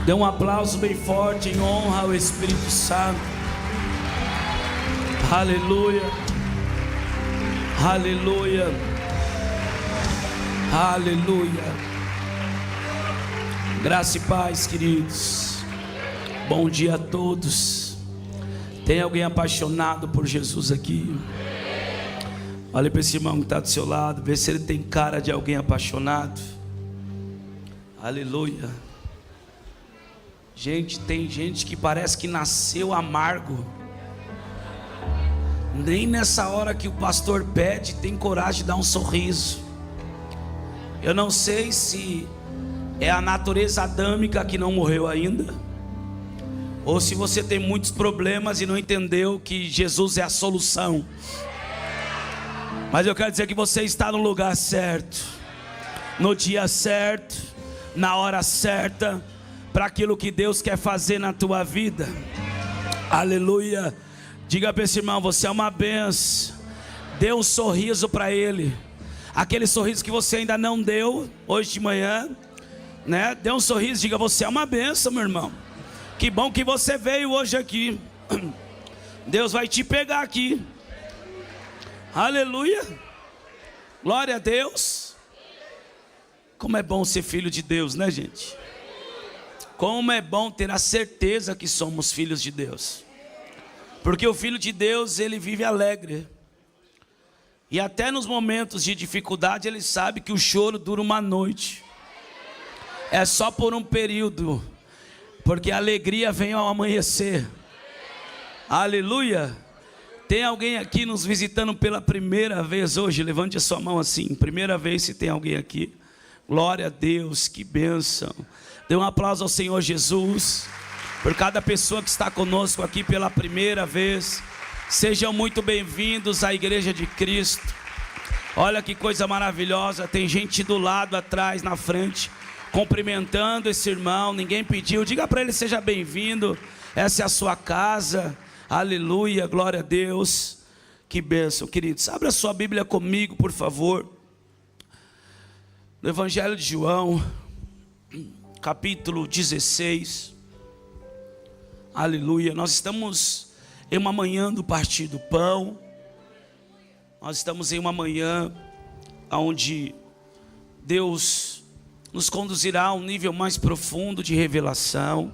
Dê um aplauso bem forte em honra ao Espírito Santo. Aleluia. Aleluia. Aleluia. Graça e paz, queridos. Bom dia a todos. Tem alguém apaixonado por Jesus aqui? Olha para esse irmão que está do seu lado, vê se ele tem cara de alguém apaixonado. Aleluia. Gente, tem gente que parece que nasceu amargo. Nem nessa hora que o pastor pede tem coragem de dar um sorriso. Eu não sei se é a natureza adâmica que não morreu ainda, ou se você tem muitos problemas e não entendeu que Jesus é a solução. Mas eu quero dizer que você está no lugar certo, no dia certo, na hora certa, para aquilo que Deus quer fazer na tua vida. Aleluia. Diga para esse irmão: você é uma benção. Dê um sorriso para ele, aquele sorriso que você ainda não deu hoje de manhã, né? Dê um sorriso, diga: você é uma benção, meu irmão. Que bom que você veio hoje aqui. Deus vai te pegar aqui. Aleluia. Glória a Deus. Como é bom ser filho de Deus, né, gente? Como é bom ter a certeza que somos filhos de Deus. Porque o filho de Deus, ele vive alegre. E até nos momentos de dificuldade, ele sabe que o choro dura uma noite. É só por um período. Porque a alegria vem ao amanhecer. Aleluia. Tem alguém aqui nos visitando pela primeira vez hoje? Levante a sua mão assim. Primeira vez, se tem alguém aqui. Glória a Deus, que bênção. Dê um aplauso ao Senhor Jesus por cada pessoa que está conosco aqui pela primeira vez. Sejam muito bem-vindos à Igreja de Cristo. Olha que coisa maravilhosa. Tem gente do lado, atrás, na frente, cumprimentando esse irmão. Ninguém pediu. Diga para ele: seja bem-vindo. Essa é a sua casa. Aleluia, glória a Deus. Que bênção, queridos. Abra sua Bíblia comigo, por favor, no Evangelho de João, capítulo 16. Aleluia. Nós estamos em uma manhã do partir do pão. Nós estamos em uma manhã onde Deus nos conduzirá a um nível mais profundo de revelação.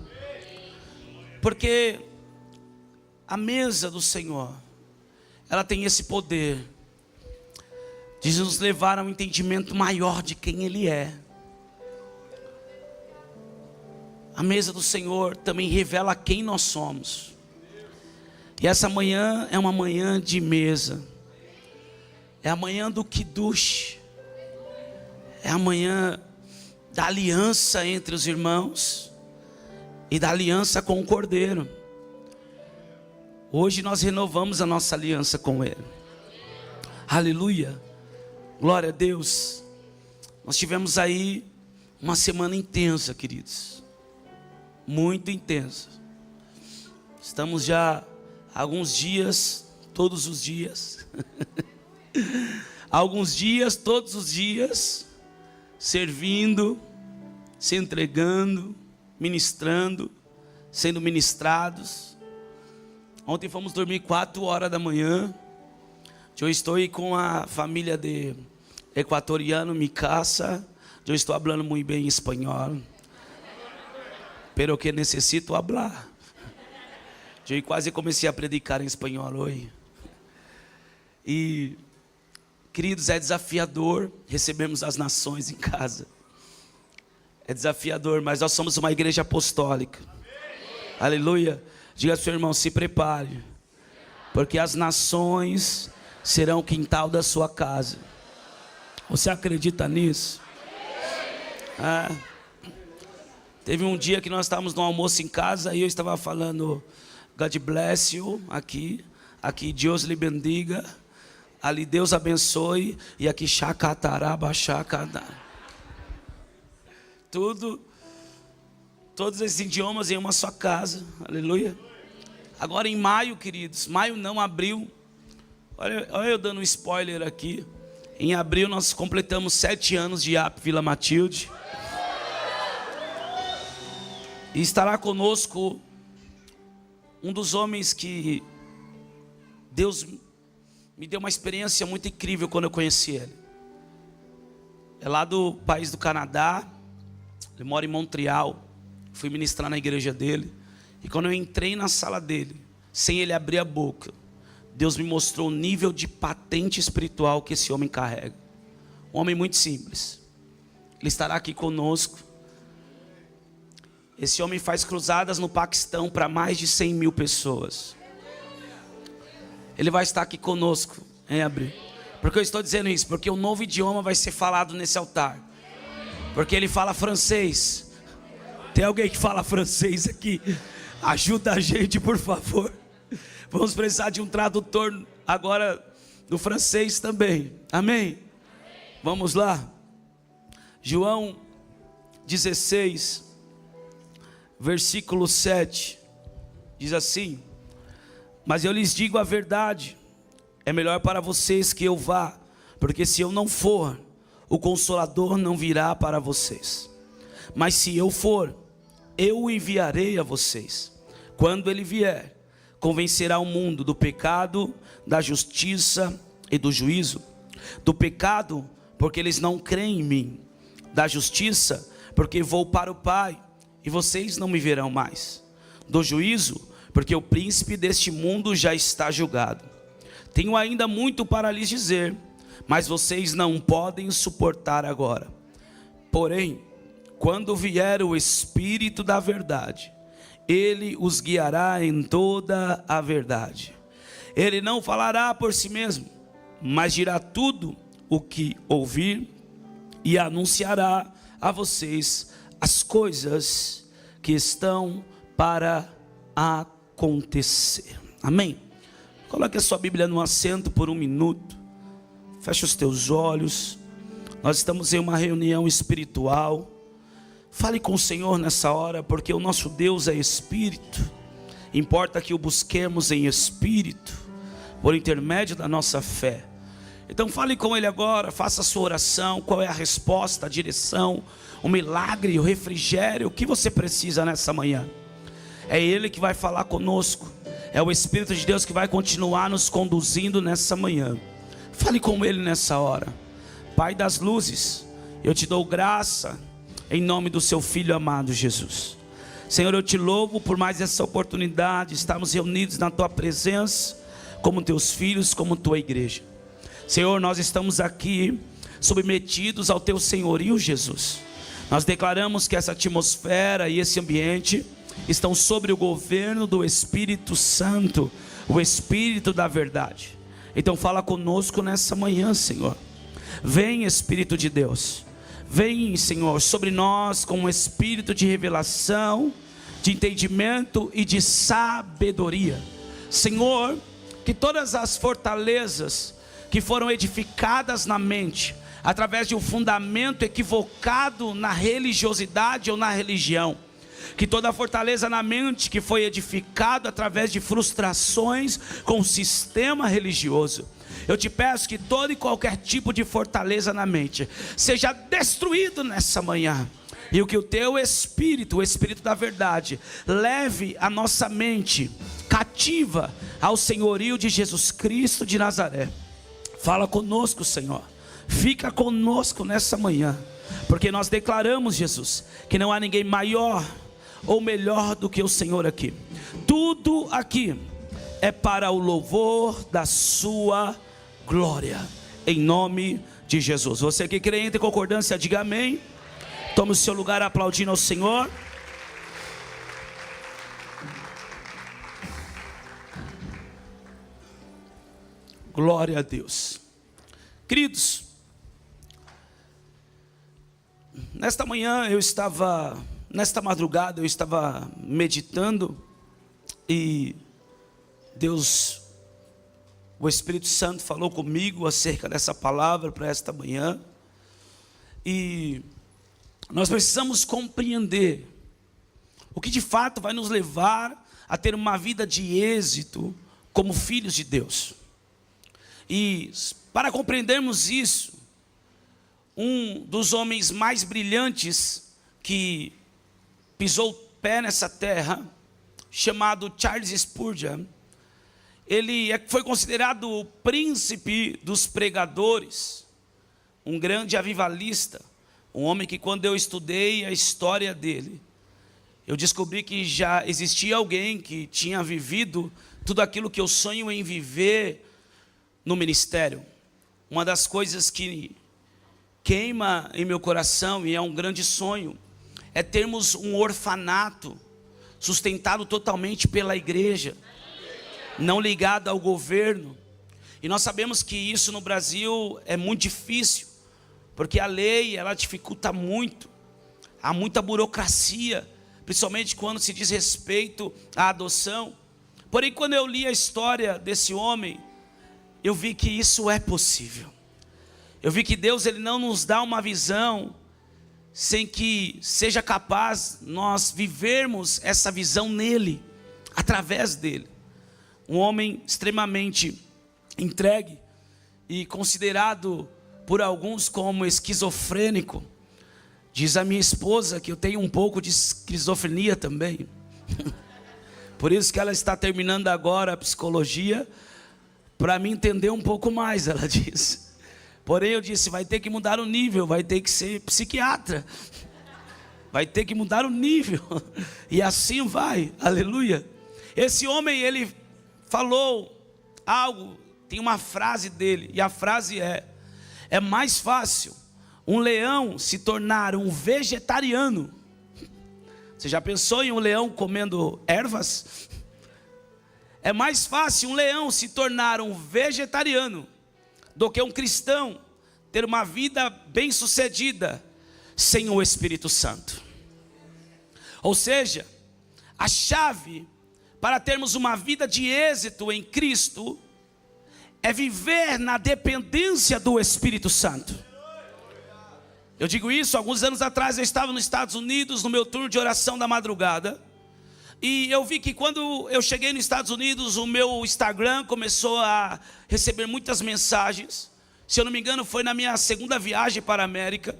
Porque a mesa do Senhor, ela tem esse poder de nos levar a um entendimento maior de quem Ele é. A mesa do Senhor também revela quem nós somos. E essa manhã é uma manhã de mesa. É a manhã do Kiddush. É a manhã da aliança entre os irmãos e da aliança com o Cordeiro. Hoje nós renovamos a nossa aliança com Ele. Aleluia. Glória a Deus. Nós tivemos aí uma semana intensa, queridos. Muito intensa. Estamos já há alguns dias, todos os dias. Alguns dias, todos os dias, servindo, se entregando, ministrando, sendo ministrados. Ontem fomos dormir 4 horas da manhã. Eu estou aí com a família de equatoriano, mi casa. Eu estou falando muito bem espanhol. Pero que necessito hablar. Eu quase comecei a predicar em espanhol hoje. E, queridos, é desafiador recebermos as nações em casa. É desafiador, mas nós somos uma igreja apostólica. Aleluia. Diga ao seu irmão: se prepare, porque as nações serão o quintal da sua casa. Você acredita nisso? Teve um dia que nós estávamos no almoço em casa e eu estava falando God bless you, aqui Deus lhe bendiga, ali Deus abençoe, e aqui chacataraba, chacada. Todos esses idiomas em uma só casa. Aleluia. Agora em maio, queridos, maio não, abril. Olha eu dando um spoiler aqui. Em abril nós completamos 7 anos de IAP Vila Matilde. E estará conosco um dos homens que Deus me deu uma experiência muito incrível quando eu conheci ele. É lá do país do Canadá, ele mora em Montreal. Fui ministrar na igreja dele. E quando eu entrei na sala dele, sem ele abrir a boca, Deus me mostrou o nível de patente espiritual que esse homem carrega. Um homem muito simples. Ele estará aqui conosco. Esse homem faz cruzadas no Paquistão para mais de 100 mil pessoas. Ele vai estar aqui conosco em abril. Por que eu estou dizendo isso? Porque um novo idioma vai ser falado nesse altar. Porque ele fala francês. Tem alguém que fala francês aqui? Ajuda a gente, por favor. Vamos precisar de um tradutor agora do francês também. Amém? Vamos lá. João 16, versículo 7. Diz assim: mas eu lhes digo a verdade, é melhor para vocês que eu vá, porque se eu não for, o Consolador não virá para vocês. Mas se eu for, eu o enviarei a vocês. Quando ele vier, convencerá o mundo do pecado, da justiça e do juízo. Do pecado, porque eles não creem em mim. Da justiça, porque vou para o Pai, e vocês não me verão mais. Do juízo, porque o príncipe deste mundo já está julgado. Tenho ainda muito para lhes dizer, mas vocês não podem suportar agora. Porém, quando vier o Espírito da verdade, ele os guiará em toda a verdade. Ele não falará por si mesmo, mas dirá tudo o que ouvir e anunciará a vocês as coisas que estão para acontecer. Amém? Coloque a sua Bíblia no assento por um minuto. Feche os teus olhos. Nós estamos em uma reunião espiritual. Fale com o Senhor nessa hora, porque o nosso Deus é Espírito. Importa que o busquemos em Espírito, por intermédio da nossa fé. Então fale com Ele agora, faça a sua oração. Qual é a resposta, a direção, o milagre, o refrigério, o que você precisa nessa manhã? É Ele que vai falar conosco. É o Espírito de Deus que vai continuar nos conduzindo nessa manhã. Fale com Ele nessa hora. Pai das luzes, eu te dou graça em nome do seu Filho amado Jesus. Senhor, eu te louvo por mais essa oportunidade. Estamos reunidos na tua presença, como teus filhos, como tua igreja. Senhor, nós estamos aqui submetidos ao teu senhorio, Jesus. Nós declaramos que essa atmosfera e esse ambiente estão sobre o governo do Espírito Santo, o Espírito da verdade. Então fala conosco nessa manhã, Senhor. Vem, Espírito de Deus. Vem, Senhor, sobre nós com um espírito de revelação, de entendimento e de sabedoria. Senhor, que todas as fortalezas que foram edificadas na mente, através de um fundamento equivocado na religiosidade ou na religião, que toda a fortaleza na mente que foi edificada através de frustrações com o sistema religioso, eu te peço que todo e qualquer tipo de fortaleza na mente seja destruído nessa manhã. E o que o teu Espírito, o Espírito da verdade, leve a nossa mente cativa ao senhorio de Jesus Cristo de Nazaré. Fala conosco, Senhor. Fica conosco nessa manhã. Porque nós declaramos, Jesus, que não há ninguém maior ou melhor do que o Senhor aqui. Tudo aqui é para o louvor da sua glória, em nome de Jesus. Você que crê, entre em concordância, diga amém. Tome o seu lugar aplaudindo ao Senhor. Glória a Deus. Queridos, nesta madrugada eu estava meditando e Deus, o Espírito Santo falou comigo acerca dessa palavra para esta manhã. E nós precisamos compreender o que de fato vai nos levar a ter uma vida de êxito como filhos de Deus. E para compreendermos isso, um dos homens mais brilhantes que pisou pé nessa terra, chamado Charles Spurgeon. Ele foi considerado o príncipe dos pregadores, um grande avivalista, um homem que, quando eu estudei a história dele, eu descobri que já existia alguém que tinha vivido tudo aquilo que eu sonho em viver no ministério. Uma das coisas que queima em meu coração, e é um grande sonho, é termos um orfanato sustentado totalmente pela igreja, não ligado ao governo. E nós sabemos que isso no Brasil é muito difícil, porque a lei, ela dificulta muito, há muita burocracia, principalmente quando se diz respeito à adoção. Porém, quando eu li a história desse homem, eu vi que isso é possível. Eu vi que Deus, Ele não nos dá uma visão sem que seja capaz nós vivermos essa visão nele, através dele. Um homem extremamente entregue e considerado por alguns como esquizofrênico. Diz a minha esposa que eu tenho um pouco de esquizofrenia também. Por isso que ela está terminando agora a psicologia, para me entender um pouco mais, ela diz. Porém eu disse, vai ter que mudar o nível, vai ter que ser psiquiatra. Vai ter que mudar o nível. E assim vai, aleluia. Esse homem, ele falou algo, tem uma frase dele, e a frase é mais fácil um leão se tornar um vegetariano. Você já pensou em um leão comendo ervas? É mais fácil um leão se tornar um vegetariano do que um cristão ter uma vida bem-sucedida sem o Espírito Santo. Ou seja, a chave para termos uma vida de êxito em Cristo é viver na dependência do Espírito Santo. Eu digo isso, alguns anos atrás eu estava nos Estados Unidos, no meu turno de oração da madrugada, e eu vi que quando eu cheguei nos Estados Unidos, o meu Instagram começou a receber muitas mensagens. Se eu não me engano, foi na minha segunda viagem para a América,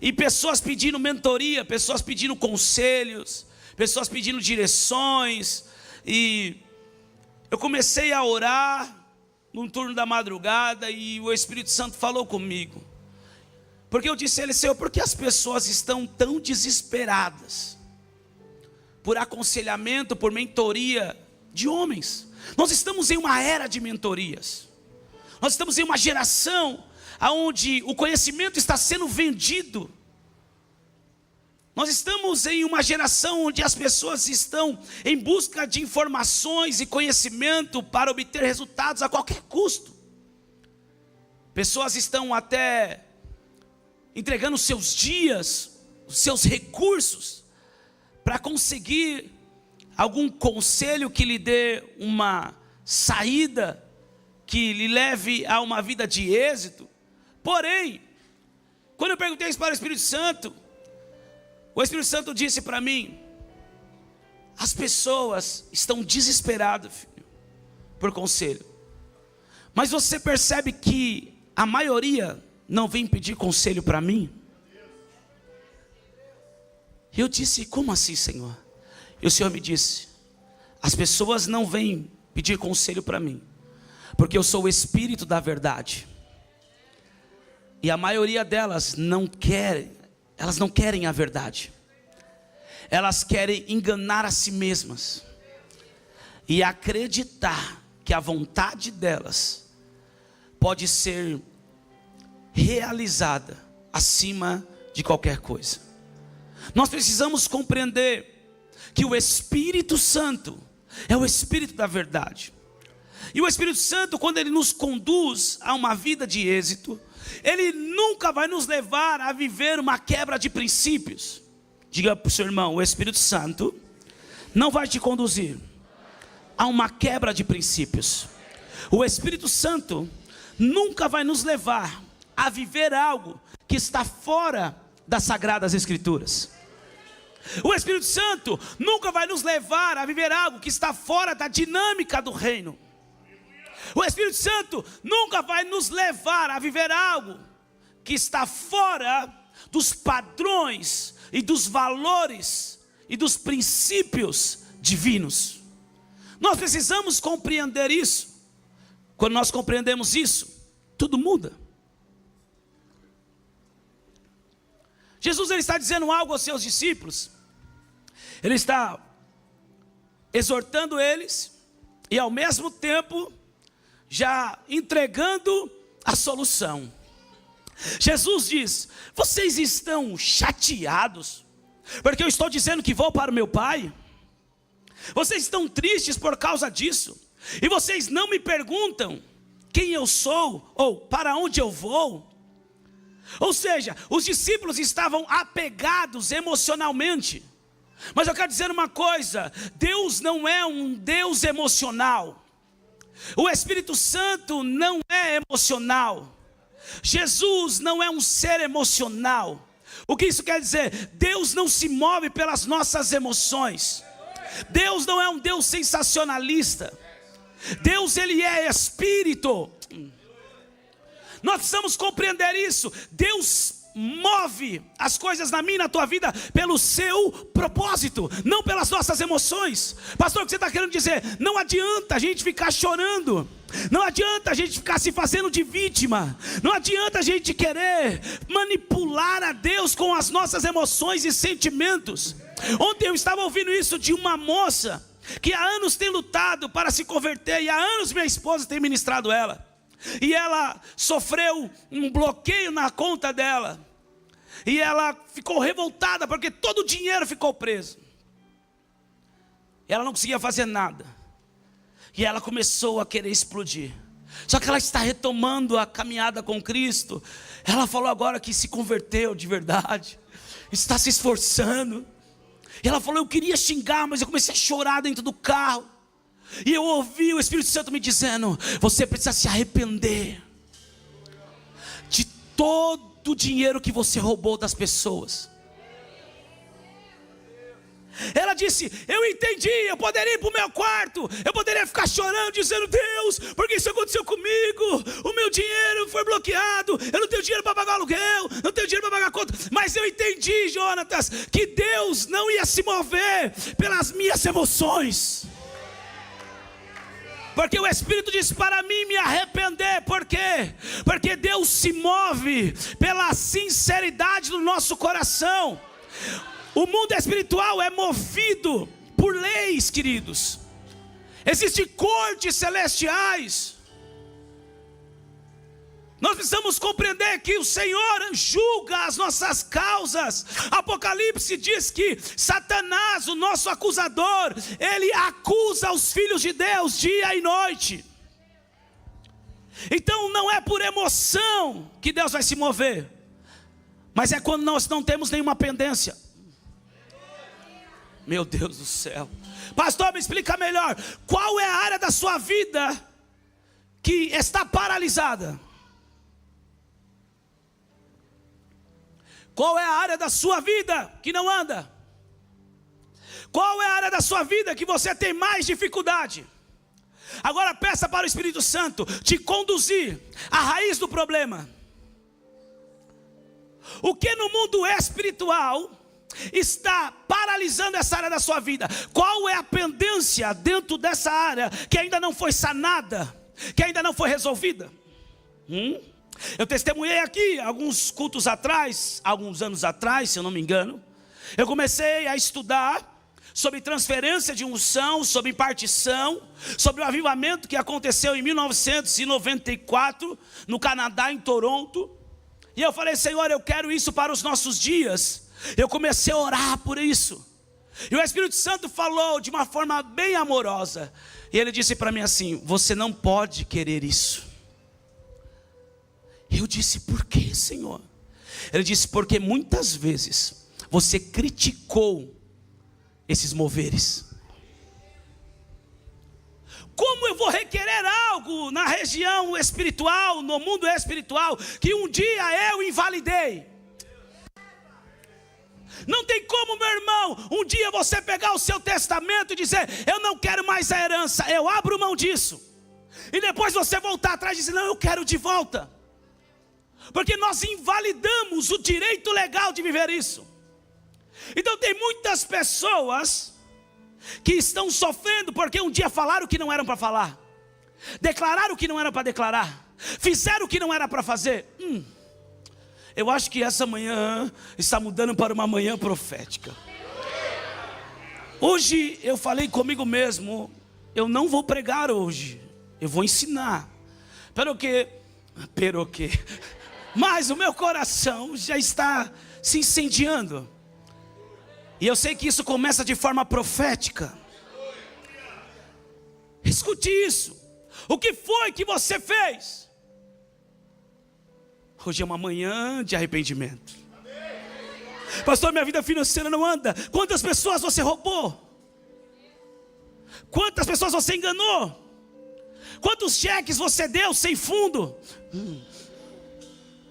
e pessoas pedindo mentoria, pessoas pedindo conselhos, pessoas pedindo direções, e eu comecei a orar no turno da madrugada, e o Espírito Santo falou comigo. Porque eu disse a ele, Senhor, por que as pessoas estão tão desesperadas por aconselhamento, por mentoria de homens? Nós estamos em uma era de mentorias. Nós estamos em uma geração onde o conhecimento está sendo vendido. Nós estamos em uma geração onde as pessoas estão em busca de informações e conhecimento para obter resultados a qualquer custo. Pessoas estão até entregando seus dias, seus recursos, para conseguir algum conselho que lhe dê uma saída, que lhe leve a uma vida de êxito. Porém, quando eu perguntei isso para o Espírito Santo, o Espírito Santo disse para mim, as pessoas estão desesperadas, filho, por conselho. Mas você percebe que a maioria não vem pedir conselho para mim? Eu disse, como assim, Senhor? E o Senhor me disse, as pessoas não vêm pedir conselho para mim, porque eu sou o Espírito da verdade. E a maioria delas não querem, elas não querem a verdade. Elas querem enganar a si mesmas e acreditar que a vontade delas pode ser realizada acima de qualquer coisa. Nós precisamos compreender que o Espírito Santo é o Espírito da verdade. E o Espírito Santo, quando ele nos conduz a uma vida de êxito, ele nunca vai nos levar a viver uma quebra de princípios. Diga para o seu irmão, o Espírito Santo não vai te conduzir a uma quebra de princípios. O Espírito Santo nunca vai nos levar a viver algo que está fora das Sagradas Escrituras. O Espírito Santo nunca vai nos levar a viver algo que está fora da dinâmica do reino. O Espírito Santo nunca vai nos levar a viver algo que está fora dos padrões e dos valores e dos princípios divinos. Nós precisamos compreender isso. Quando nós compreendemos isso, tudo muda. Jesus ele está dizendo algo aos seus discípulos. Ele está exortando eles e ao mesmo tempo já entregando a solução. Jesus diz: vocês estão chateados porque eu estou dizendo que vou para o meu Pai? Vocês estão tristes por causa disso? E vocês não me perguntam quem eu sou ou para onde eu vou? Ou seja, os discípulos estavam apegados emocionalmente. Mas eu quero dizer uma coisa: Deus não é um Deus emocional. O Espírito Santo não é emocional. Jesus não é um ser emocional. O que isso quer dizer? Deus não se move pelas nossas emoções. Deus não é um Deus sensacionalista. Deus ele é Espírito. Nós precisamos compreender isso. Deus move as coisas na minha e na tua vida pelo seu propósito, não pelas nossas emoções. Pastor, o que você está querendo dizer? Não adianta a gente ficar chorando, não adianta a gente ficar se fazendo de vítima, não adianta a gente querer manipular a Deus com as nossas emoções e sentimentos. Ontem eu estava ouvindo isso de uma moça que há anos tem lutado para se converter, e há anos minha esposa tem ministrado ela. E ela sofreu um bloqueio na conta dela. E ela ficou revoltada porque todo o dinheiro ficou preso. Ela não conseguia fazer nada. E ela começou a querer explodir. Só que ela está retomando a caminhada com Cristo. Ela falou agora que se converteu de verdade, está se esforçando. E ela falou: eu queria xingar, mas eu comecei a chorar dentro do carro. E eu ouvi o Espírito Santo me dizendo: você precisa se arrepender de todo o dinheiro que você roubou das pessoas. Ela disse: eu entendi, eu poderia ir para o meu quarto, eu poderia ficar chorando, dizendo: Deus, porque isso aconteceu comigo, o meu dinheiro foi bloqueado, eu não tenho dinheiro para pagar aluguel, não tenho dinheiro para pagar conta. Mas eu entendi, Jonatas, que Deus não ia se mover pelas minhas emoções, porque o Espírito disse para mim me arrepender. Por quê? Porque Deus se move pela sinceridade do nosso coração. O mundo espiritual é movido por leis, queridos. Existem cortes celestiais. Nós precisamos compreender que o Senhor julga as nossas causas. Apocalipse diz que Satanás, o nosso acusador, ele acusa os filhos de Deus dia e noite. Então não é por emoção que Deus vai se mover, mas é quando nós não temos nenhuma pendência. Meu Deus do céu. Pastor, me explica melhor. Qual é a área da sua vida que está paralisada? Qual é a área da sua vida que não anda? Qual é a área da sua vida que você tem mais dificuldade? Agora peça para o Espírito Santo te conduzir à raiz do problema. O que no mundo espiritual está paralisando essa área da sua vida? Qual é a pendência dentro dessa área que ainda não foi sanada, que ainda não foi resolvida? Eu testemunhei aqui alguns cultos atrás, alguns anos atrás, se eu não me engano. Eu comecei a estudar sobre transferência de unção, sobre impartição, sobre o avivamento que aconteceu em 1994 no Canadá, em Toronto. E eu falei: Senhor, eu quero isso para os nossos dias. Eu comecei a orar por isso. E o Espírito Santo falou de uma forma bem amorosa. E ele disse para mim assim: você não pode querer isso. Eu disse: por que, Senhor? Ele disse: porque muitas vezes você criticou esses moveres. Como eu vou requerer algo na região espiritual, no mundo espiritual, que um dia eu invalidei? Não tem como, meu irmão, um dia você pegar o seu testamento e dizer: eu não quero mais a herança, eu abro mão disso. E depois você voltar atrás e dizer: não, eu quero de volta. Porque nós invalidamos o direito legal de viver isso. Então tem muitas pessoas que estão sofrendo porque um dia falaram o que não eram para falar, declararam o que não era para declarar, fizeram o que não era para fazer. Eu acho que essa manhã está mudando para uma manhã profética. Hoje eu falei comigo mesmo, eu não vou pregar hoje, eu vou ensinar. Pero que, mas o meu coração já está se incendiando. E eu sei que isso começa de forma profética. Escute isso. O que foi que você fez? Hoje é uma manhã de arrependimento. Pastor, minha vida financeira não anda. Quantas pessoas você roubou? Quantas pessoas você enganou? Quantos cheques você deu sem fundo?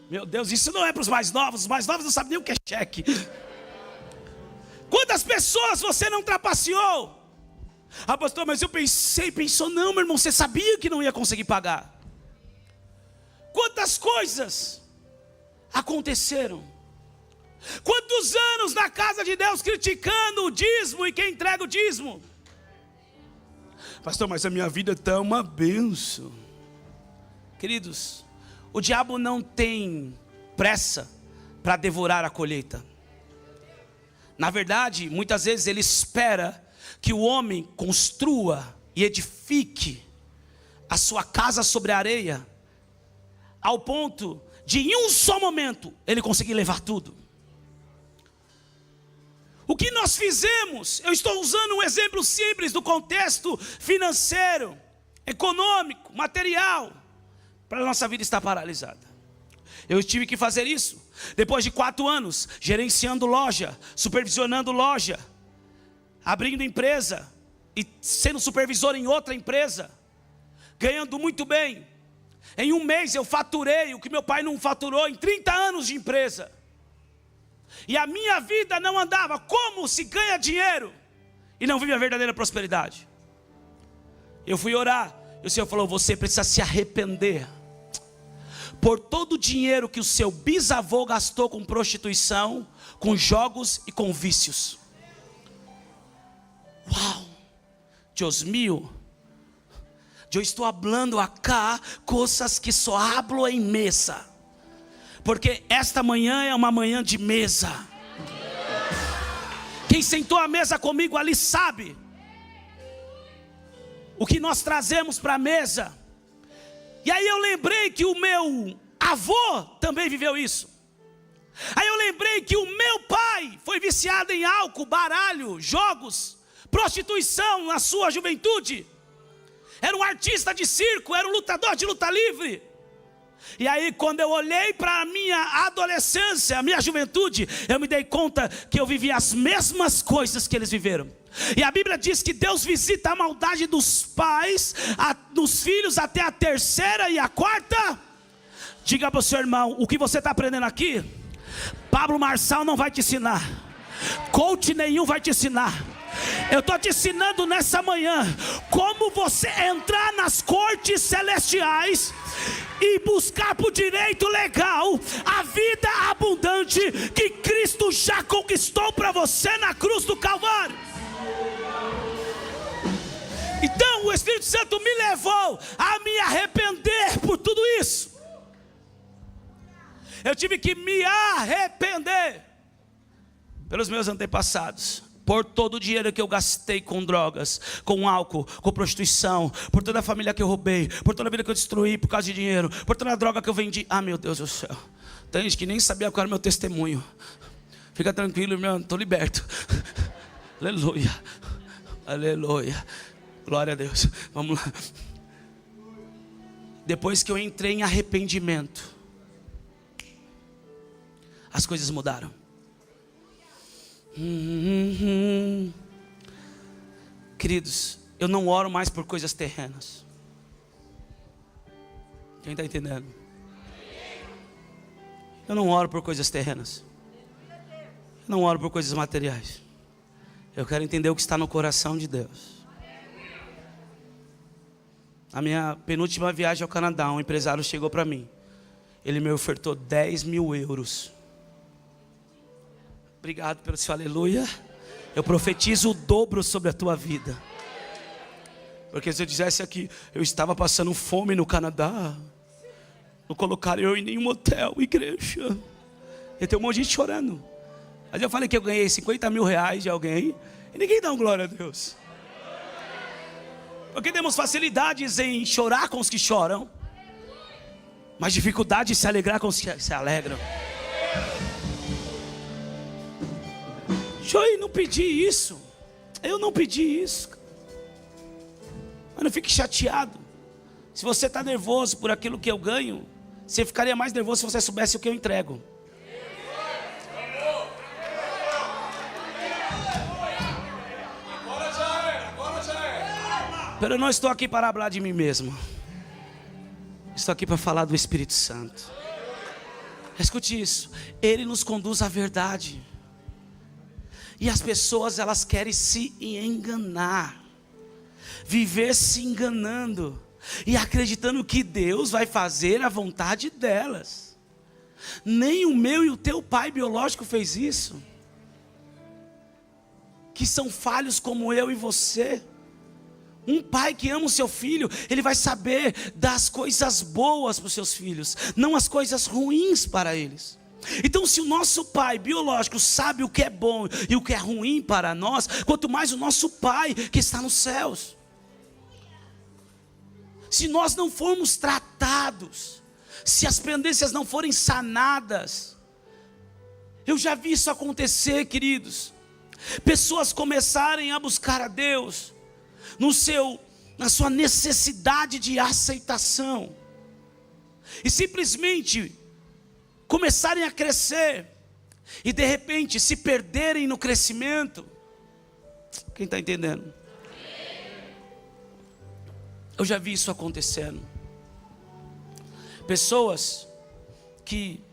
Meu Deus, isso não é para os mais novos. Os mais novos não sabem nem o que é cheque. Quantas pessoas você não trapaceou? Ah, pastor, mas eu pensou, não, meu irmão, você sabia que não ia conseguir pagar. Quantas coisas aconteceram? Quantos anos na casa de Deus criticando o dízimo e quem entrega o dízimo? Pastor, mas a minha vida está uma bênção. Queridos, o diabo não tem pressa para devorar a colheita. Na verdade, muitas vezes ele espera que o homem construa e edifique a sua casa sobre a areia, ao ponto de em um só momento ele conseguir levar tudo. O que nós fizemos? Eu estou usando um exemplo simples do contexto financeiro, econômico, material, para a nossa vida estar paralisada. Eu tive que fazer isso depois de 4 anos gerenciando loja, supervisionando loja, abrindo empresa e sendo supervisor em outra empresa, ganhando muito bem. Em um mês eu faturei o que meu pai não faturou em 30 anos de empresa. E a minha vida não andava. Como se ganha dinheiro e não vive a verdadeira prosperidade? Eu fui orar e o Senhor falou: você precisa se arrepender por todo o dinheiro que o seu bisavô gastou com prostituição, com jogos e com vícios. Uau, Dios mío, eu estou falando acá coisas que só hablo em mesa, porque esta manhã é uma manhã de mesa. Quem sentou à mesa comigo ali sabe o que nós trazemos para a mesa. E aí eu lembrei que o meu avô também viveu isso. Aí eu lembrei que o meu pai foi viciado em álcool, baralho, jogos, prostituição na sua juventude. Era um artista de circo, era um lutador de luta livre. E aí quando eu olhei para a minha adolescência, a minha juventude, eu me dei conta que eu vivia as mesmas coisas que eles viveram. E a Bíblia diz que Deus visita a maldade dos pais, dos filhos até a 3ª e a 4ª. Diga para o seu irmão, o que você está aprendendo aqui, Pablo Marçal não vai te ensinar, coach nenhum vai te ensinar. Eu estou te ensinando nessa manhã como você entrar nas cortes celestiais e buscar por direito legal a vida abundante que Cristo já conquistou para você na cruz do Calvário. Então o Espírito Santo me levou a me arrepender por tudo isso. Eu tive que me arrepender pelos meus antepassados, por todo o dinheiro que eu gastei com drogas, com álcool, com prostituição, por toda a família que eu roubei, por toda a vida que eu destruí por causa de dinheiro, por toda a droga que eu vendi. Ah, meu Deus do céu, tem gente que nem sabia qual era o meu testemunho. Fica tranquilo, irmão, estou liberto. Aleluia, aleluia, glória a Deus. Vamos lá. Depois que eu entrei em arrependimento, as coisas mudaram. Queridos, eu não oro mais por coisas terrenas. Quem está entendendo? Eu não oro por coisas terrenas. Eu não oro por coisas materiais. Eu quero entender o que está no coração de Deus. A minha penúltima viagem ao Canadá, um empresário chegou para mim. Ele me ofertou 10 mil euros. Obrigado pelo seu aleluia. Eu profetizo o dobro sobre a tua vida. Porque se eu dissesse aqui, eu estava passando fome no Canadá, não colocaram eu em nenhum hotel, igreja. E tem um monte de gente chorando. Mas eu falei que eu ganhei 50 mil reais de alguém, e ninguém dá um glória a Deus. Porque temos facilidades em chorar com os que choram, mas dificuldade em se alegrar com os que se alegram. Eu não pedi isso. Eu não pedi isso. Mas não fique chateado. Se você está nervoso por aquilo que eu ganho, você ficaria mais nervoso se você soubesse o que eu entrego. Mas eu não estou aqui para falar de mim mesmo. Estou aqui para falar do Espírito Santo. Escute isso. Ele nos conduz à verdade. E as pessoas, elas querem se enganar, viver se enganando e acreditando que Deus vai fazer a vontade delas. Nem o meu e o teu pai biológico fez isso, que são falhos como eu e você. Um pai que ama o seu filho, ele vai saber das coisas boas para os seus filhos, não as coisas ruins para eles. Então, se o nosso pai biológico sabe o que é bom e o que é ruim para nós, quanto mais o nosso pai que está nos céus. Se nós não formos tratados, se as pendências não forem sanadas, eu já vi isso acontecer, queridos. Pessoas começarem a buscar a Deus na sua necessidade de aceitação, e simplesmente começarem a crescer, e de repente se perderem no crescimento. Quem está entendendo? Eu já vi isso acontecendo. Pessoas que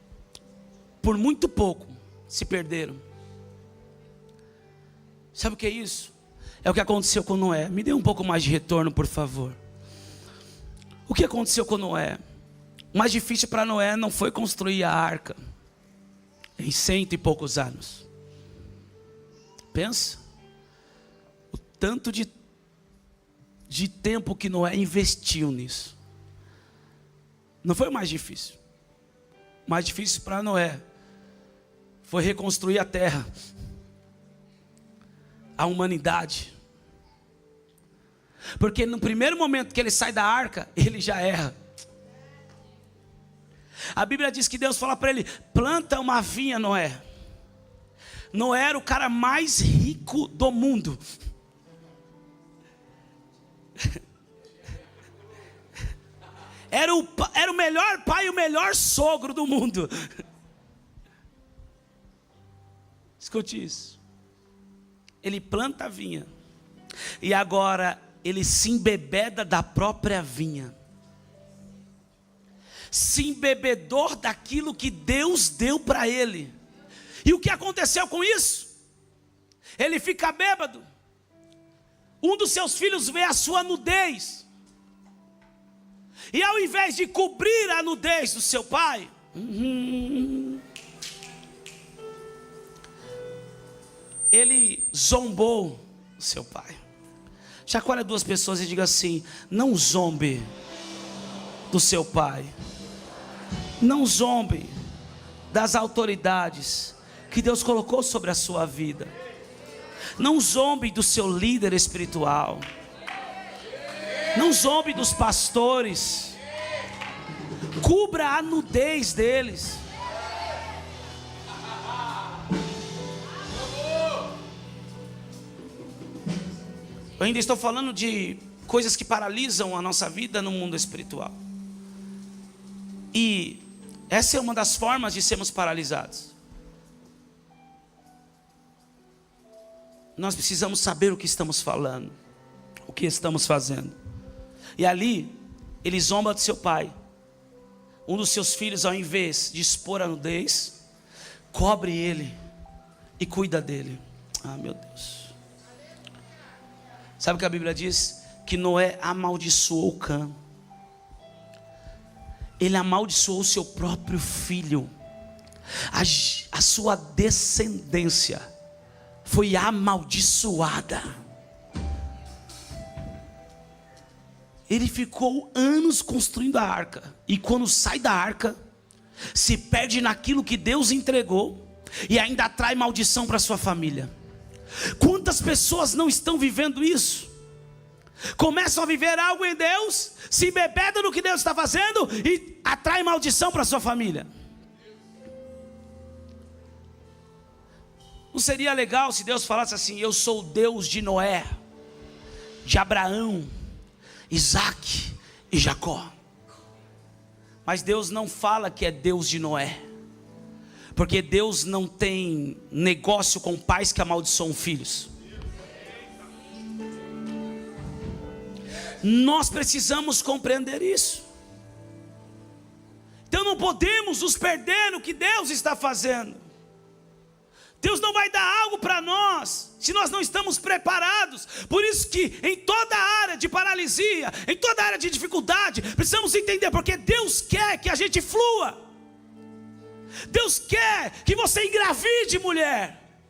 por muito pouco se perderam. Sabe o que é isso? É o que aconteceu com Noé. Me dê um pouco mais de retorno, por favor. O que aconteceu com Noé? O mais difícil para Noé não foi construir a arca em 100 e poucos anos. Pensa o tanto de tempo que Noé investiu nisso. Não foi o mais difícil. O mais difícil para Noé foi reconstruir a terra, a humanidade. Porque no primeiro momento que ele sai da arca, ele já erra. A Bíblia diz que Deus fala para ele: planta uma vinha, Noé. Noé era o cara mais rico do mundo. Era o melhor pai e o melhor sogro do mundo. Escute isso. Ele planta a vinha, e agora ele se embebeda da própria vinha, se embebedou daquilo que Deus deu para ele. E o que aconteceu com isso? Ele fica bêbado. Um dos seus filhos vê a sua nudez, e ao invés de cobrir a nudez do seu pai, ele zombou o seu pai. Chacoalha duas pessoas e diga assim: não zombe do seu pai. Não zombe das autoridades que Deus colocou sobre a sua vida. Não zombe do seu líder espiritual. Não zombe dos pastores. Cubra a nudez deles. Eu ainda estou falando de coisas que paralisam a nossa vida no mundo espiritual. E essa é uma das formas de sermos paralisados. Nós precisamos saber o que estamos falando, o que estamos fazendo. E ali, ele zomba do seu pai. Um dos seus filhos, ao invés de expor a nudez, cobre ele e cuida dele. Ah, meu Deus. Sabe o que a Bíblia diz? Que Noé amaldiçoou Cã. Ele amaldiçoou o seu próprio filho. a sua descendência foi amaldiçoada. Ele ficou anos construindo a arca, e quando sai da arca, se perde naquilo que Deus entregou, e ainda atrai maldição para sua família. Quantas pessoas não estão vivendo isso? Começam a viver algo em Deus, se embebedam no que Deus está fazendo, e atrai maldição para sua família. Não seria legal se Deus falasse assim: eu sou o Deus de Noé, de Abraão, Isaac e Jacó? Mas Deus não fala que é Deus de Noé, porque Deus não tem negócio com pais que amaldiçoam filhos. Nós precisamos compreender isso. Então não podemos nos perder no que Deus está fazendo. Deus não vai dar algo para nós se nós não estamos preparados. Por isso que em toda área de paralisia, em toda área de dificuldade, precisamos entender, porque Deus quer que a gente flua. Deus quer que você engravide, mulher.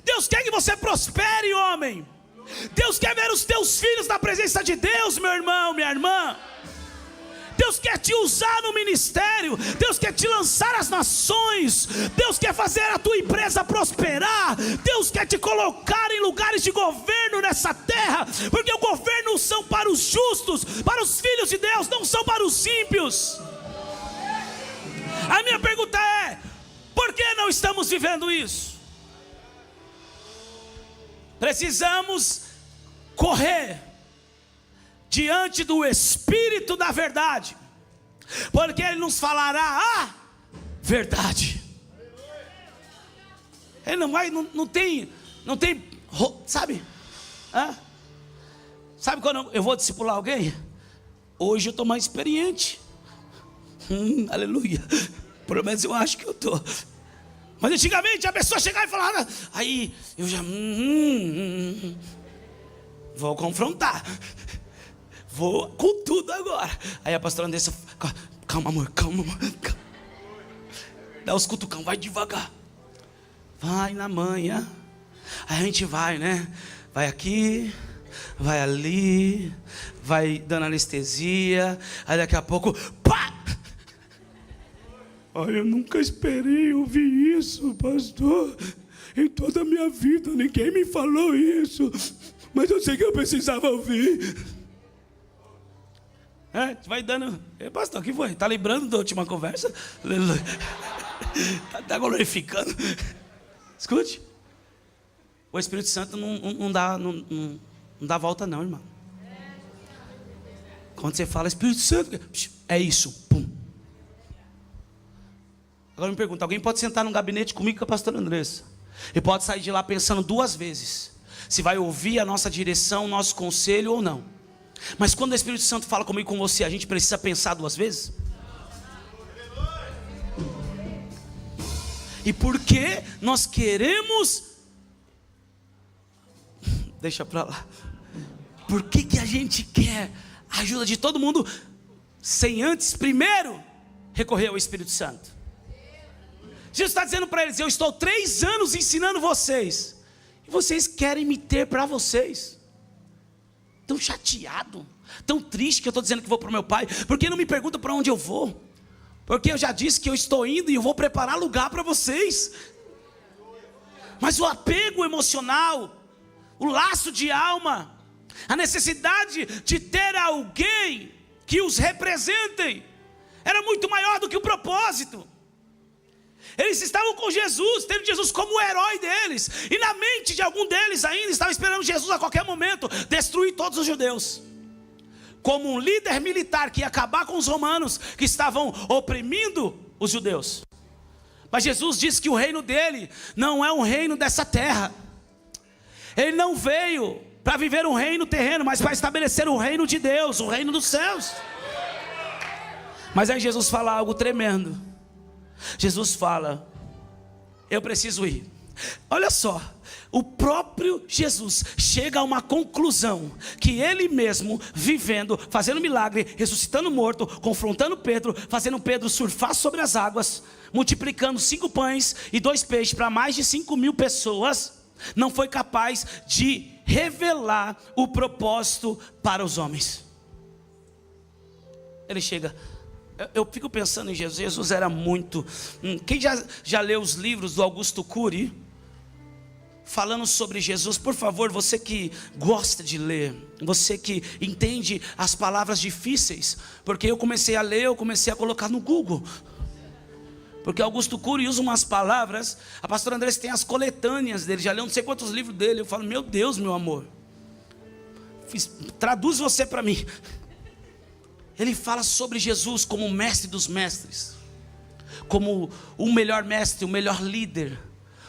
Deus quer que você prospere, homem. Deus quer ver os teus filhos na presença de Deus, meu irmão, minha irmã. Deus quer te usar no ministério. Deus quer te lançar às nações. Deus quer fazer a tua empresa prosperar. Deus quer te colocar em lugares de governo nessa terra, porque o governo são para os justos, para os filhos de Deus, não são para os ímpios. A minha pergunta é: por que não estamos vivendo isso? Precisamos correr diante do Espírito da verdade, porque Ele nos falará a verdade. Ele não vai, não tem, sabe? Sabe quando eu vou discipular alguém? Hoje eu estou mais experiente. Aleluia. Pelo menos eu acho que eu estou. Mas antigamente a pessoa chegava e falava, aí eu já vou confrontar, vou com tudo agora. Aí a pastora Andressa, calma amor, calma. Dá os cutucão, vai devagar, vai na manhã. Aí a gente vai, né? Vai aqui, vai ali, vai dando anestesia. Aí daqui a pouco, pá! Olha, eu nunca esperei ouvir isso, pastor. Em toda a minha vida ninguém me falou isso, mas eu sei que eu precisava ouvir. Vai dando. Pastor, o que foi? Está lembrando da última conversa? Está glorificando. Escute. O Espírito Santo não dá volta não, irmão. Quando você fala Espírito Santo, é isso, pum. Agora me pergunta, alguém pode sentar num gabinete comigo com a pastora Andressa e pode sair de lá pensando duas vezes se vai ouvir a nossa direção, o nosso conselho ou não. Mas quando o Espírito Santo fala comigo e com você, a gente precisa pensar duas vezes? E por que nós queremos... Deixa pra lá. Por que a gente quer a ajuda de todo mundo sem antes primeiro recorrer ao Espírito Santo? Jesus está dizendo para eles, eu estou 3 anos ensinando vocês, e vocês querem me ter para vocês. Tão chateado, tão triste que eu estou dizendo que vou para o meu pai. Porque não me pergunta para onde eu vou? Porque eu já disse que eu estou indo e eu vou preparar lugar para vocês. Mas o apego emocional, o laço de alma, a necessidade de ter alguém que os representem, era muito maior do que o propósito. Eles estavam com Jesus, tendo Jesus como o herói deles, e na mente de algum deles ainda estava esperando Jesus a qualquer momento destruir todos os judeus, como um líder militar que ia acabar com os romanos que estavam oprimindo os judeus. Mas Jesus disse que o reino dele não é um reino dessa terra. Ele não veio para viver um reino terreno, mas para estabelecer o reino de Deus, o reino dos céus. Mas aí Jesus fala algo tremendo. Jesus fala, eu preciso ir. Olha só, o próprio Jesus chega a uma conclusão, que ele mesmo vivendo, fazendo milagre, ressuscitando morto, confrontando Pedro, fazendo Pedro surfar sobre as águas, multiplicando 5 pães e 2 peixes para mais de 5.000 pessoas, não foi capaz de revelar o propósito para os homens. Ele chega, eu fico pensando em Jesus. Jesus era muito, quem já leu os livros do Augusto Cury, falando sobre Jesus, por favor, você que gosta de ler, você que entende as palavras difíceis, porque eu comecei a ler, eu comecei a colocar no Google, porque Augusto Cury usa umas palavras, a pastora Andressa tem as coletâneas dele, já leu não sei quantos livros dele, eu falo, meu Deus, meu amor, traduz você para mim. Ele fala sobre Jesus como o mestre dos mestres, como o melhor mestre, o melhor líder,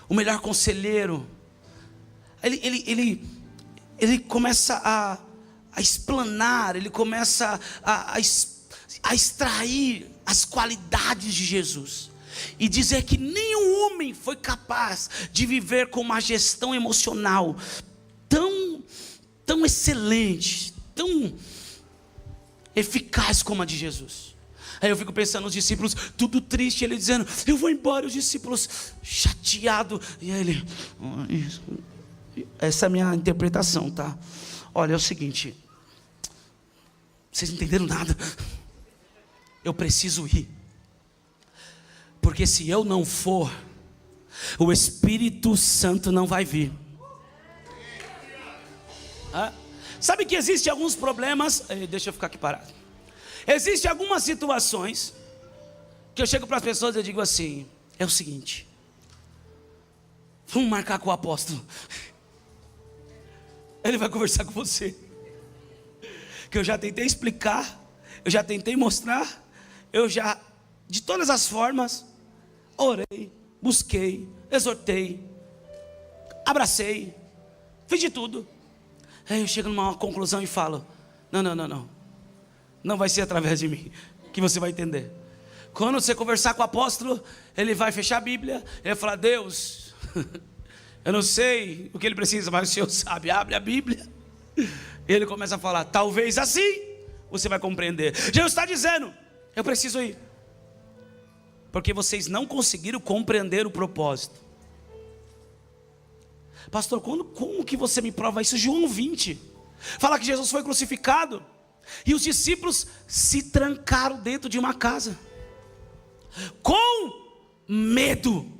o melhor conselheiro. Ele começa a explanar, ele começa a extrair as qualidades de Jesus, e dizer que nenhum homem foi capaz de viver com uma gestão emocional tão excelente, tão eficaz como a de Jesus. Aí eu fico pensando nos discípulos, tudo triste, ele dizendo, eu vou embora, os discípulos chateados, e aí ele, essa é a minha interpretação, tá? Olha, é o seguinte, vocês não entenderam nada, eu preciso ir, porque se eu não for, o Espírito Santo não vai vir. Sabe que existem alguns problemas, deixa eu ficar aqui parado, existem algumas situações, que eu chego para as pessoas e eu digo assim, é o seguinte, vamos marcar com o apóstolo, ele vai conversar com você, que eu já tentei explicar, eu já tentei mostrar, eu já, de todas as formas, orei, busquei, exortei, abracei, fiz de tudo. Aí eu chego numa conclusão e falo, não vai ser através de mim que você vai entender. Quando você conversar com o apóstolo, ele vai fechar a Bíblia, ele vai falar, Deus, eu não sei o que ele precisa, mas o Senhor sabe, abre a Bíblia, e ele começa a falar, talvez assim, você vai compreender. Jesus está dizendo, eu preciso ir, porque vocês não conseguiram compreender o propósito. Pastor, como que você me prova isso? João 20, fala que Jesus foi crucificado, e os discípulos se trancaram dentro de uma casa, com medo.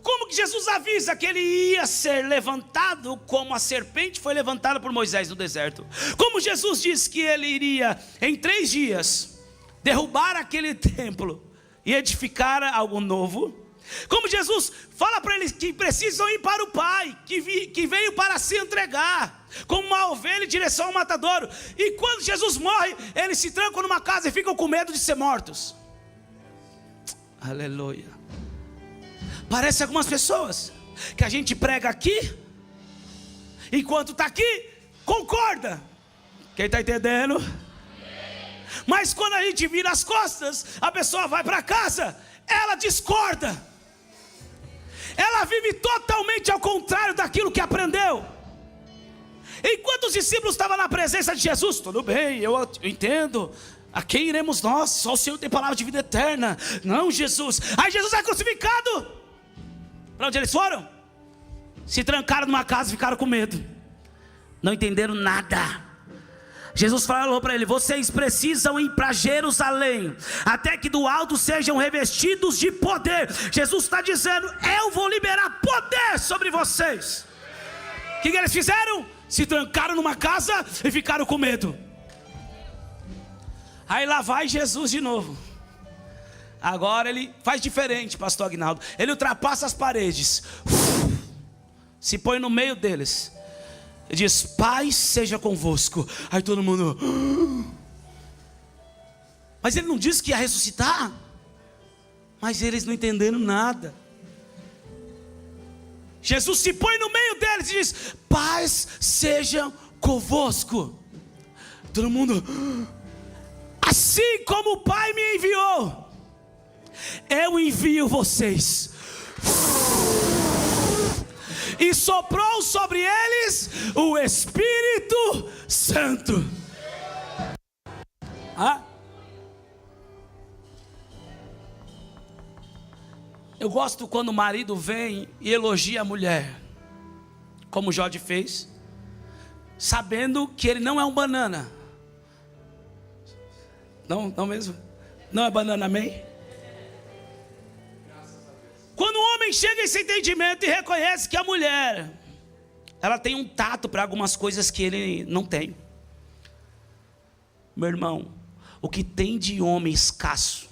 Como que Jesus avisa que ele ia ser levantado, como a serpente foi levantada por Moisés no deserto? Como Jesus disse que ele iria, em 3 dias, derrubar aquele templo, e edificar algo novo? Como Jesus fala para eles que precisam ir para o Pai, que veio para se entregar, como uma ovelha em direção ao matadouro. E quando Jesus morre, eles se trancam numa casa e ficam com medo de ser mortos. Aleluia. Parece algumas pessoas que a gente prega aqui, enquanto está aqui, concorda. Quem está entendendo? Mas quando a gente vira as costas, a pessoa vai para casa, ela discorda, ela vive totalmente ao contrário daquilo que aprendeu. Enquanto os discípulos estavam na presença de Jesus, tudo bem, eu entendo, a quem iremos nós? Só o Senhor tem palavra de vida eterna. Não, Jesus. Aí Jesus é crucificado. Para onde eles foram? Se trancaram numa casa e ficaram com medo, não entenderam nada. Jesus falou para ele, vocês precisam ir para Jerusalém, até que do alto sejam revestidos de poder. Jesus está dizendo, eu vou liberar poder sobre vocês. O que eles fizeram? Se trancaram numa casa e ficaram com medo. Aí lá vai Jesus de novo. Agora ele faz diferente, pastor Aguinaldo. Ele ultrapassa as paredes, se põe no meio deles, e diz, paz seja convosco. Aí todo mundo, mas ele não disse que ia ressuscitar? Mas eles não entenderam nada. Jesus se põe no meio deles e diz, paz seja convosco. Todo mundo, assim como o Pai me enviou, eu envio vocês. e soprou sobre eles o Espírito Santo. Eu gosto quando o marido vem e elogia a mulher, como o Jorge fez, sabendo que ele não é um banana. Não mesmo? Não é banana, amém? Quando o homem chega a esse entendimento e reconhece que a mulher, ela tem um tato para algumas coisas que ele não tem. Meu irmão, o que tem de homem escasso,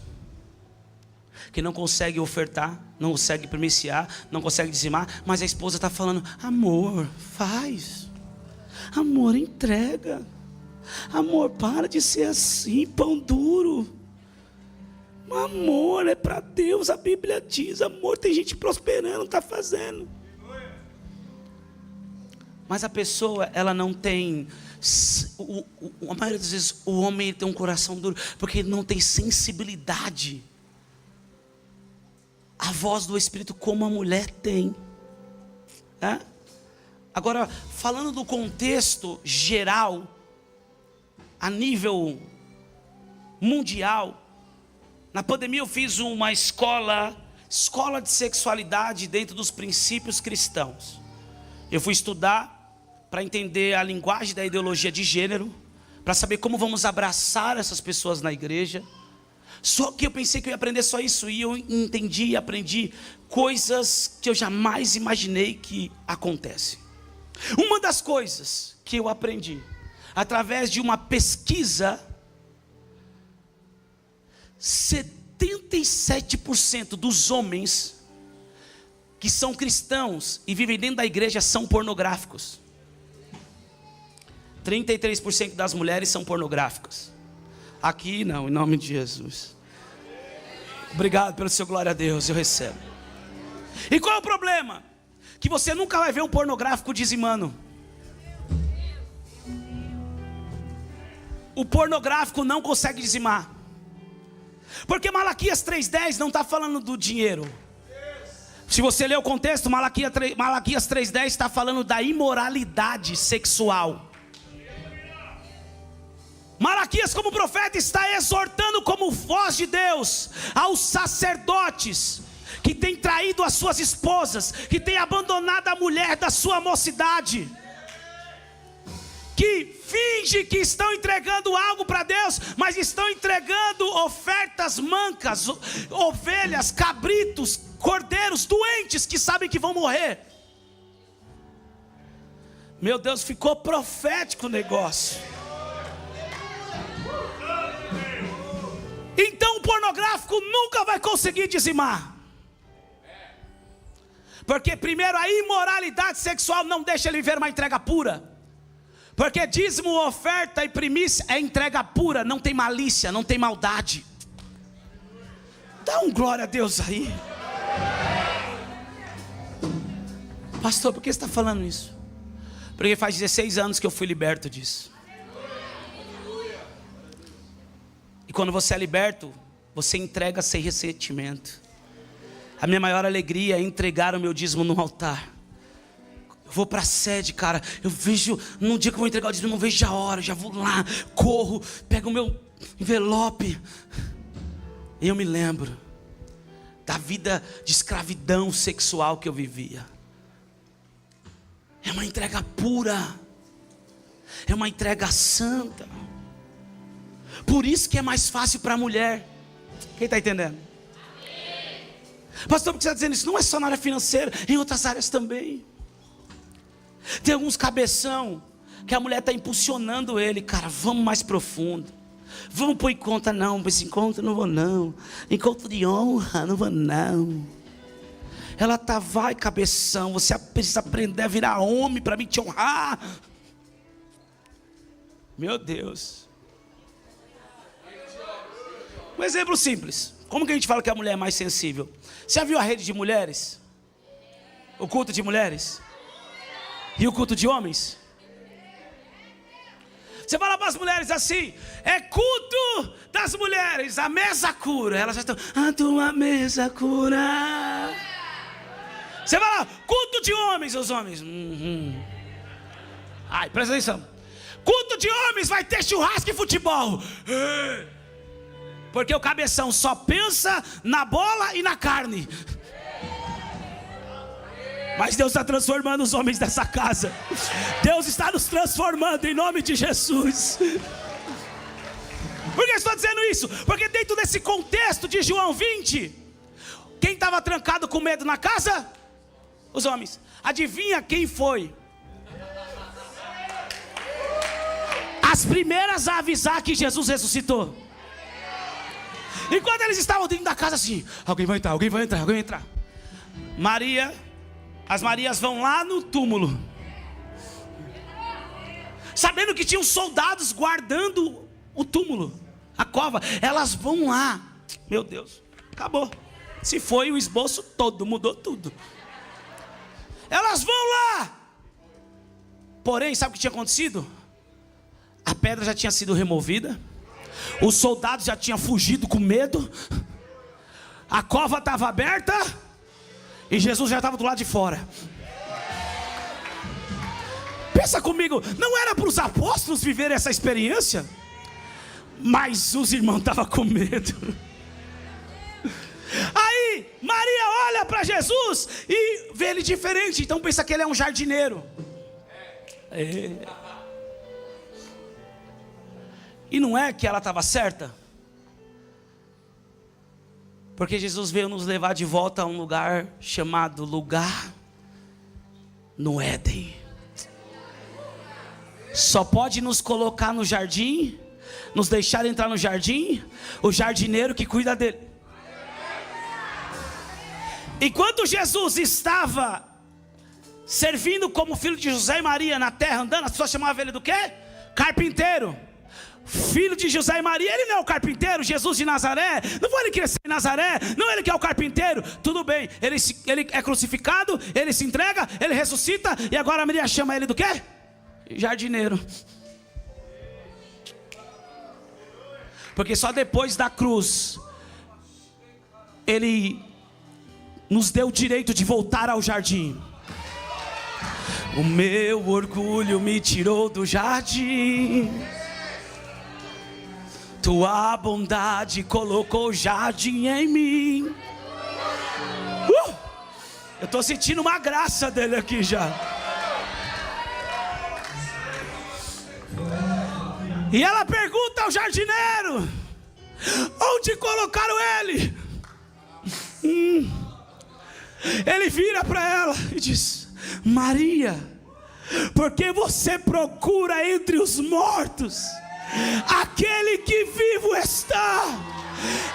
que não consegue ofertar, não consegue primiciar, não consegue dizimar, mas a esposa está falando: amor, faz, amor, entrega, amor, para de ser assim, pão duro. Amor é para Deus, a Bíblia diz, amor, tem gente prosperando, está fazendo. Mas a pessoa, ela não tem, a maioria das vezes o homem tem um coração duro, porque ele não tem sensibilidade à voz do Espírito como a mulher tem. Agora, falando do contexto geral, a nível mundial, na pandemia eu fiz uma escola de sexualidade dentro dos princípios cristãos. Eu fui estudar para entender a linguagem da ideologia de gênero, para saber como vamos abraçar essas pessoas na igreja. Só que eu pensei que eu ia aprender só isso, e eu entendi e aprendi coisas que eu jamais imaginei que acontecem. Uma das coisas que eu aprendi, através de uma pesquisa, 77% dos homens que são cristãos e vivem dentro da igreja são pornográficos. 33% das mulheres são pornográficas. Aqui não, em nome de Jesus. Obrigado pelo seu glória a Deus, eu recebo. E qual é o problema? Que você nunca vai ver um pornográfico dizimando. O pornográfico não consegue dizimar. Porque Malaquias 3,10 não está falando do dinheiro. Se você ler o contexto, Malaquias 3,10 está falando da imoralidade sexual. Malaquias, como profeta, está exortando como voz de Deus aos sacerdotes que têm traído as suas esposas, que têm abandonado a mulher da sua mocidade, que finge que estão entregando algo para Deus, mas estão entregando ofertas mancas, ovelhas, cabritos, cordeiros doentes que sabem que vão morrer. Meu Deus, ficou profético o negócio. Então o pornográfico nunca vai conseguir dizimar. Porque primeiro a imoralidade sexual não deixa ele viver uma entrega pura. Porque dízimo, oferta e primícia é entrega pura, não tem malícia, não tem maldade. Dá um glória a Deus aí. Pastor, por que você está falando isso? Porque faz 16 anos que eu fui liberto disso. E quando você é liberto, você entrega sem ressentimento. A minha maior alegria é entregar o meu dízimo no altar. Eu vou para a sede, cara. Eu vejo, num dia que eu vou entregar o dízimo, eu não vejo a hora. Eu já vou lá, corro, pego o meu envelope. E eu me lembro da vida de escravidão sexual que eu vivia. É uma entrega pura. É uma entrega santa. Por isso que é mais fácil para a mulher. Quem está entendendo? Pastor, por que você está dizendo isso? Não é só na área financeira, em outras áreas também. Tem alguns cabeção que a mulher está impulsionando ele. Cara, vamos mais profundo. Vamos para o encontro. Não, para esse encontro não vou não. Encontro de honra, não vou não. Ela tá, vai cabeção, você precisa aprender a virar homem para me te honrar. Meu Deus. Um exemplo simples. Como que a gente fala que a mulher é mais sensível? Você já viu a rede de mulheres? O culto de mulheres? E o culto de homens? Você fala para as mulheres assim: é culto das mulheres, a mesa cura. Elas já estão: a tua mesa cura. Você vai lá, culto de homens, os homens. Ai, presta atenção. Culto de homens, vai ter churrasco e futebol. Porque o cabeção só pensa na bola e na carne. Mas Deus está transformando os homens dessa casa. Deus está nos transformando em nome de Jesus. Por que eu estou dizendo isso? Porque dentro desse contexto de João 20, quem estava trancado com medo na casa? Os homens. Adivinha quem foi? As primeiras a avisar que Jesus ressuscitou. Enquanto eles estavam dentro da casa assim, alguém vai entrar, alguém vai entrar, alguém vai entrar. Maria, as Marias vão lá no túmulo, sabendo que tinham soldados guardando o túmulo, a cova. Elas vão lá. Meu Deus, acabou. Se foi o esboço todo, mudou tudo. Elas vão lá. Porém, sabe o que tinha acontecido? A pedra já tinha sido removida. Os soldados já tinham fugido com medo. A cova estava aberta. E Jesus já estava do lado de fora. Pensa comigo, não era para os apóstolos viverem essa experiência? Mas os irmãos estavam com medo. Aí Maria olha para Jesus e vê ele diferente. Então pensa que ele é um jardineiro. E não é que ela estava certa? Porque Jesus veio nos levar de volta a um lugar chamado lugar no Éden. Só pode nos colocar no jardim, nos deixar entrar no jardim, o jardineiro que cuida dele. Enquanto Jesus estava servindo como filho de José e Maria na terra, andando, as pessoas chamavam ele do quê? Carpinteiro. Filho de José e Maria, ele não é o carpinteiro, Jesus de Nazaré, não foi ele crescer em Nazaré, não é ele que é o carpinteiro, tudo bem, ele é crucificado, ele se entrega, ele ressuscita, e agora a Maria chama ele do quê? Jardineiro. Porque só depois da cruz, ele nos deu o direito de voltar ao jardim. O meu orgulho me tirou do jardim. Tua bondade colocou jardim em mim. Eu estou sentindo uma graça dele aqui já. E ela pergunta ao jardineiro: onde colocaram ele? Ele vira para ela e diz: Maria, porque você procura entre os mortos aquele que vivo está.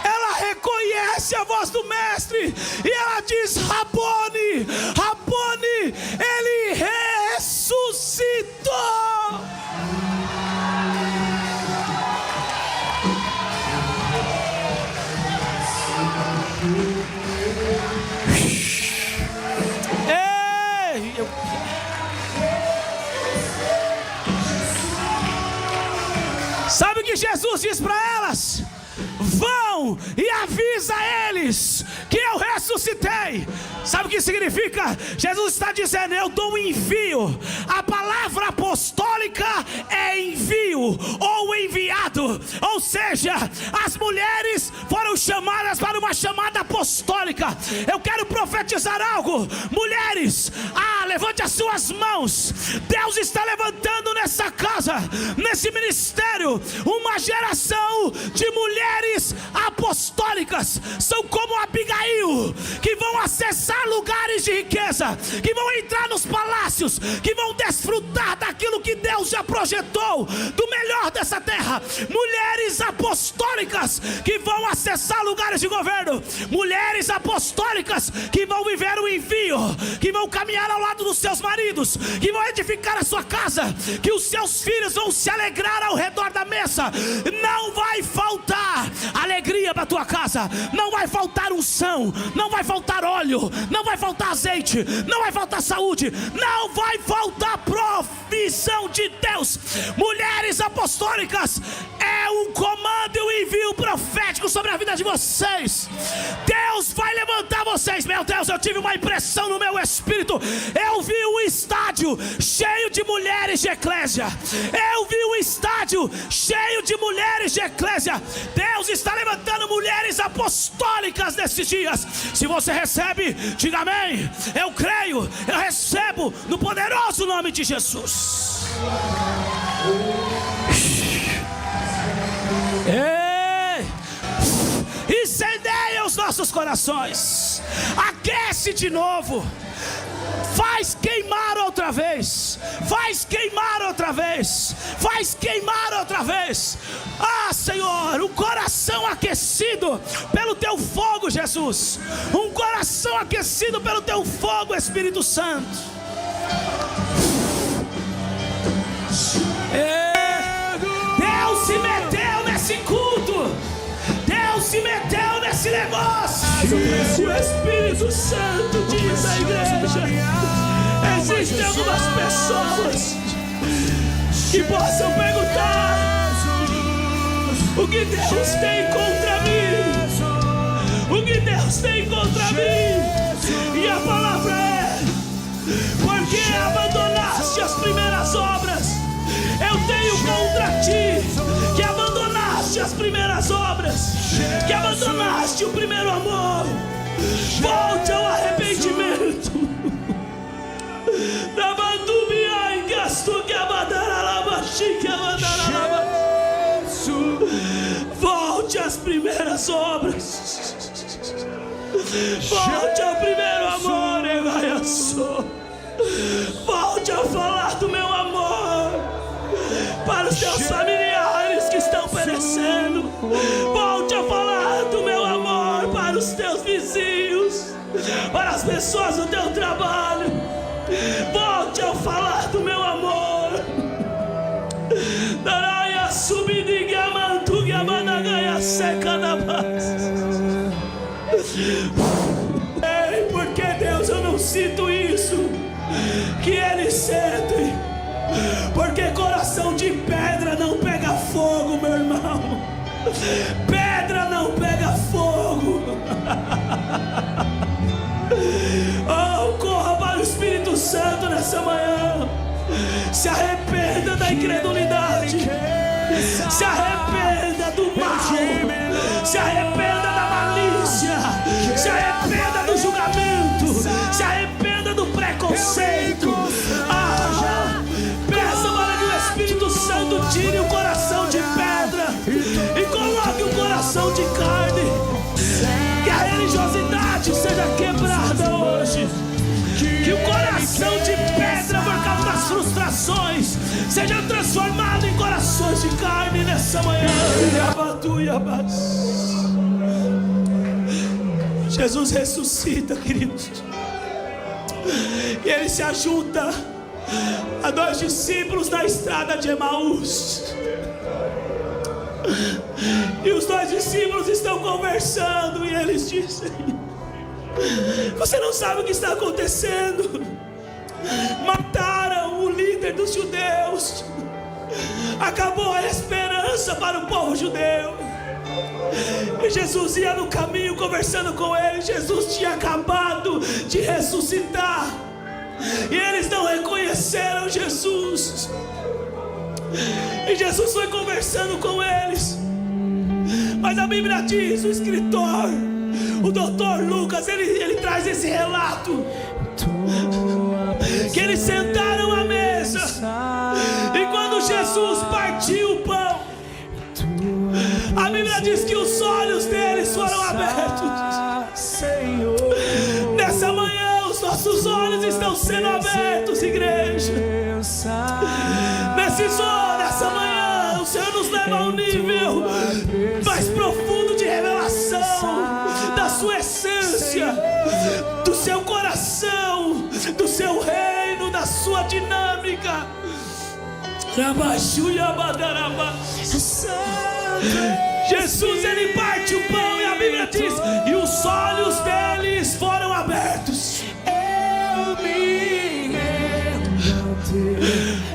Ela reconhece a voz do mestre e ela diz: Rabone, Rabone, ele ressuscitou. Sabe o que Jesus diz para elas? Vão e avisa eles que eu ressuscitei. Sabe o que significa? Jesus está dizendo: eu dou um envio. A palavra apostólica é envio ou enviado. Ou seja, as mulheres foram chamadas para uma chamada apostólica. Eu quero profetizar algo. Mulheres, levante as suas mãos. Deus está levantando nessa casa, nesse ministério, uma geração de mulheres apostólicas. São como Abigail, que vão acessar lugares de riqueza, que vão entrar nos palácios, que vão desfrutar daquilo que Deus já projetou, do melhor dessa terra. Mulheres apostólicas que vão acessar lugares de governo. Mulheres apostólicas que vão viver o envio, que vão caminhar ao lado dos seus maridos, que vão edificar a sua casa, que que os seus filhos vão se alegrar ao redor da mesa. Não vai faltar alegria para a tua casa, não vai faltar unção, não vai faltar óleo, não vai faltar azeite, não vai faltar saúde, não vai faltar provisão de Deus. Mulheres apostólicas, é um comando e um envio profético sobre a vida de vocês. Deus vai levantar vocês. Meu Deus, eu tive uma impressão no meu espírito. Eu vi um estádio cheio de mulheres de eclésia. Eu vi um estádio cheio de mulheres de eclésia. Deus está levantando mulheres apostólicas nesses dias. Se você recebe, diga amém. Eu creio, eu recebo no poderoso nome de Jesus. Ei, incendeia os nossos corações, aquece de novo, faz queimar outra vez, faz queimar outra vez, faz queimar outra vez. Ah, Senhor, um coração aquecido pelo teu fogo, Jesus, um coração aquecido pelo teu fogo, Espírito Santo. Deus se meteu nesse culto, Deus se meteu nesse negócio. O Espírito Santo diz à igreja: existem algumas pessoas que possam perguntar: o que Deus tem contra mim? O que Deus tem contra mim? E a palavra é: porque abandonaste as primeiras obras. Eu tenho contra ti que abandonaste as primeiras obras, que abandonaste o primeiro amor. Volte ao arrependimento. Volte às primeiras obras. Volte ao primeiro amor, volte a falar do meu amor para os teus familiares que estão perecendo. Volte a falar do meu amor para os teus vizinhos, para as pessoas do teu trabalho. Volte a falar do meu amor. Daraya subidiga mantuga managaya seca na paz. Ei, porque Deus, eu não sinto isso que eles sentem. Porque coração de pedra não pega fogo, meu irmão. Pedra não pega fogo. Oh, corra para o Espírito Santo nessa manhã. Se arrependa da incredulidade, se arrependa do mal, se arrependa da malícia, se arrependa do julgamento, se arrependa do preconceito. Peça para que o Espírito Santo tire o coração de pedra e coloque o coração de carne. Que a religiosidade seja quebrada hoje. Que o coração de pedra, por causa das frustrações, seja transformado em corações de carne nessa manhã. Jesus ressuscita, queridos, e ele se ajunta a dois discípulos na estrada de Emaús. E os dois discípulos estão conversando e eles dizem: você não sabe o que está acontecendo. Mataram o líder dos judeus. Acabou a esperança para o povo judeu. E Jesus ia no caminho conversando com eles. Jesus tinha acabado de ressuscitar e eles não reconheceram Jesus. E Jesus foi conversando com eles. Mas a Bíblia diz, o escritor, o doutor Lucas, ele traz esse relato, que eles sentaram à mesa, e quando Jesus partiu o pão, a Bíblia diz que os olhos deles foram abertos. Nessa manhã os nossos olhos estão sendo abertos, igreja. Nessa manhã o Senhor nos leva a um nível mais profundo de revelação da sua essência, do seu coração, do seu reino, da sua dinâmica. Jesus, ele parte o pão e a Bíblia diz: e os olhos deles foram abertos.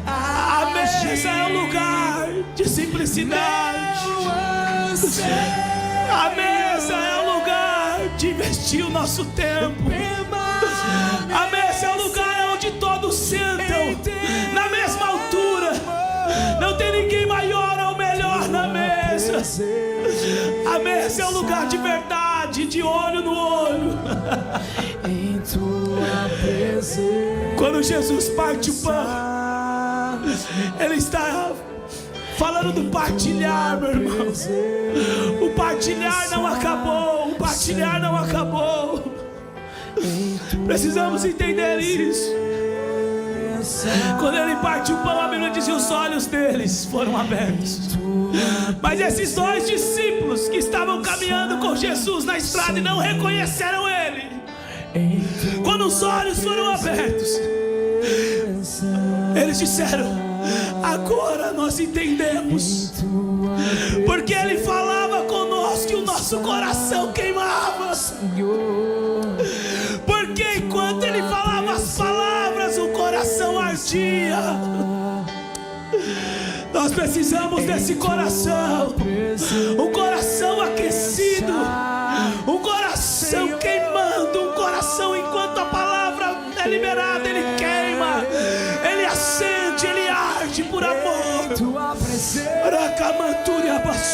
A mesa é um lugar de simplicidade. A mesa é um lugar de investir o nosso tempo. A mesa é um lugar onde todos sentam na mesma altura. Não tem ninguém maior ou melhor na mesa. A mesa é um lugar de verdade, de olho no olho. Quando Jesus parte o pão, ele está falando do partilhar, meu irmão. O partilhar não acabou. O partilhar não acabou. Precisamos entender isso. Quando ele parte o pão, a Bíblia diz que os olhos deles foram abertos. Mas esses dois discípulos que estavam caminhando com Jesus na estrada e não reconheceram ele, quando os olhos foram abertos, eles disseram: agora nós entendemos, porque ele falava conosco e o nosso coração queimava. Porque enquanto ele falava as palavras, o coração ardia. Nós precisamos desse coração, um coração aquecido, um coração queimando, um coração enquanto a palavra é liberada, ele queima, ele acende, ele arde por amor.